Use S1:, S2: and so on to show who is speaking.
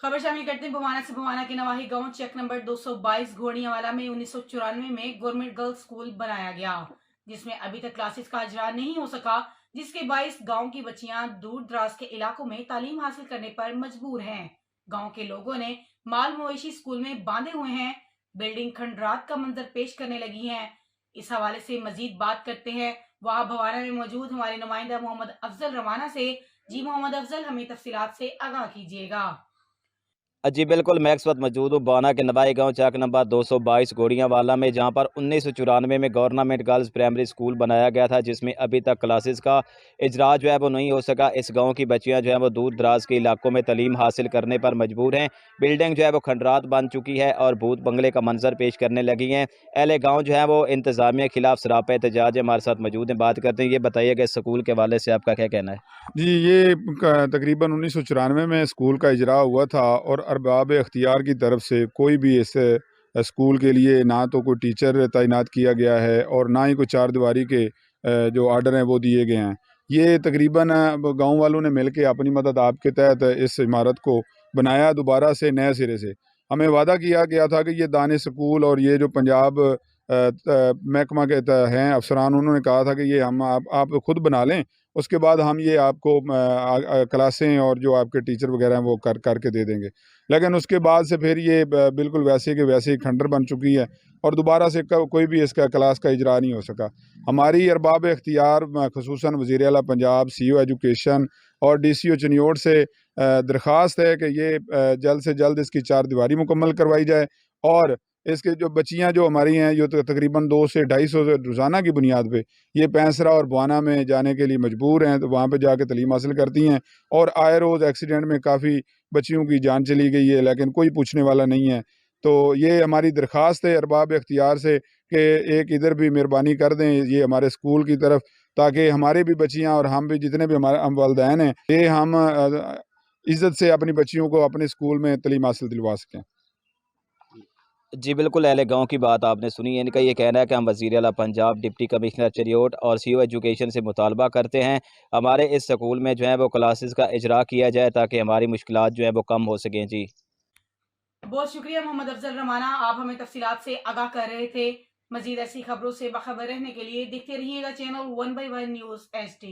S1: खबर शामिल करते हैं बवाना से। बवाना के नवाही गांव चेक नंबर 222 घोड़ियावाला में 1994 में गवर्नमेंट गर्ल्स स्कूल बनाया गया, जिसमें अभी तक क्लासेस का इजरा नहीं हो सका, जिसके बायस गांव की बच्चियां दूर दराज के इलाकों में तालीम हासिल करने पर मजबूर हैं। गांव के लोगों ने माल मवेशी स्कूल में बांधे हुए हैं, बिल्डिंग खंडरात का मंजर पेश करने लगी है। इस हवाले से मजीद बात करते हैं वहां भवाना में मौजूद हमारे नुमाइंदा मोहम्मद अफजल रवाना से। जी मोहम्मद अफजल, हमें तफसीलात से आगाह कीजिएगा।
S2: जी बिल्कुल, मैं इस वक्त मौजूद हूँ बवाना के नवाई गांव चक नंबर 222 घोड़ियावाला में, जहां पर 1994 में गवर्नमेंट गर्ल्स प्राइमरी स्कूल बनाया गया था, जिसमें अभी तक क्लासेस का इजरा जो है वो नहीं हो सका। इस गांव की बच्चियां जो है वो दूर दराज के इलाकों में तालीम हासिल करने पर मजबूर हैं। बिल्डिंग जो है वो खंडरात बन चुकी है और भूत बंगले का मंजर पेश करने लगी हैं। अहले गाँव जो है वो इंतज़ामिया के खिलाफ सरापा एहतजाज है। हमारे साथ मौजूद हैं, बात करते हैं। ये बताइएगा इस स्कूल के हवाले से आपका क्या कहना है?
S3: जी, ये तकरीबन 1994 में स्कूल का इजरा हुआ था और अरबाब इख्तियार की तरफ से कोई भी इस स्कूल के लिए ना तो कोई टीचर तैनात किया गया है और ना ही कोई चार दीवारी के जो आर्डर हैं वो दिए गए हैं। ये तकरीबन गांव वालों ने मिलके अपनी मदद आपके तहत इस इमारत को बनाया दोबारा से नए सिरे से। हमें वादा किया गया था कि ये दानिश स्कूल और ये जो पंजाब महकमा के हैं अफसरान, उन्होंने कहा था कि ये हम आप खुद बना लें, उसके बाद हम ये आपको क्लासें और जो आपके टीचर वगैरह हैं वो करके दे देंगे। लेकिन उसके बाद से फिर ये बिल्कुल वैसे के वैसे ही खंडर बन चुकी है और दोबारा से कोई भी इसका क्लास का इजरा नहीं हो सका। हमारी अरबाब इख्तियार खसूसन वज़ीर आला पंजाब, सीईओ एजुकेशन और डीसीओ चनियोट से दरख्वास्त है कि ये जल्द से जल्द इसकी चार दीवारी मुकम्मल करवाई जाए और इसके जो बच्चियां जो हमारी हैं जो तकरीबन 200 से 250 रोज़ाना की बुनियाद पे ये पैंसरा और बवाना में जाने के लिए मजबूर हैं, तो वहाँ पे जाके तालीम हासिल करती हैं। और आए रोज़ एक्सीडेंट में काफ़ी बच्चियों की जान चली गई है, लेकिन कोई पूछने वाला नहीं है। तो ये हमारी दरख्वास्त है अरबाब इख्तियार से कि एक इधर भी मेहरबानी कर दें ये हमारे स्कूल की तरफ, ताकि हमारे भी बच्चियाँ और हम भी जितने भी हमारे हम वालिदैन हैं ये हम इज़्ज़त से अपनी बच्चियों को अपने स्कूल में तालीम हासिल दिलवा सकें।
S2: जी बिल्कुल, अहले गाँव की बात आपने सुनी है। इनका ये कहना है कि हम वज़ीर आला पंजाब, डिप्टी कमिश्नर चरियोट और सीईओ एजुकेशन से मुतालबा करते हैं, हमारे इस स्कूल में जो है वो क्लासेस का इजरा किया जाए ताकि हमारी मुश्किलात जो हैं वो कम हो सकें। जी
S1: बहुत शुक्रिया मोहम्मद अफजल रमाना, आप हमें तफसीलात से आगाह कर रहे थे। मजीद ऐसी खबरों से बाखबर रहने के लिए देखते रहिएगा चैनल 1/1 न्यूज़ HD।